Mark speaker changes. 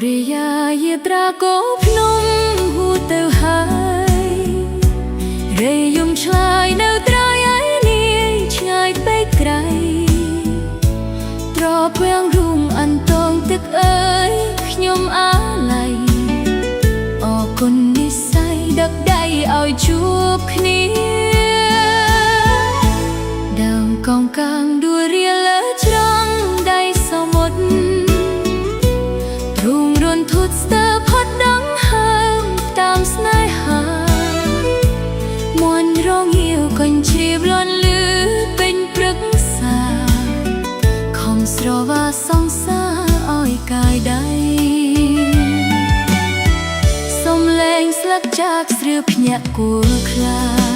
Speaker 1: រិយាយាត្រាកោភ្នំហួទៅហើយរេយំឆ្លើយនៅត្រៃឯនាយឆ្ងាយពេកក្រៃត្រពាំងរុំអន្តងទឹកអើយខ្ញុំអាឡ័យអរគុណនិស្ស័យដឹកដៃឲ្យជួបគ្នាដើមកងកាងដួលរៀលលើច្រងដៃសមុទ្ររុងរុនធុតស្ទើផុតដងហើមតាមស្នេហាមន់រងាវកញ្ជ្រៀបលាន់លឺពេញព្រឹក្សាខំស្រវាសងសាឲ្យកាយដៃសំឡេងស្លឹកចាកស្រឿភ្ញាក់គួរខ្លា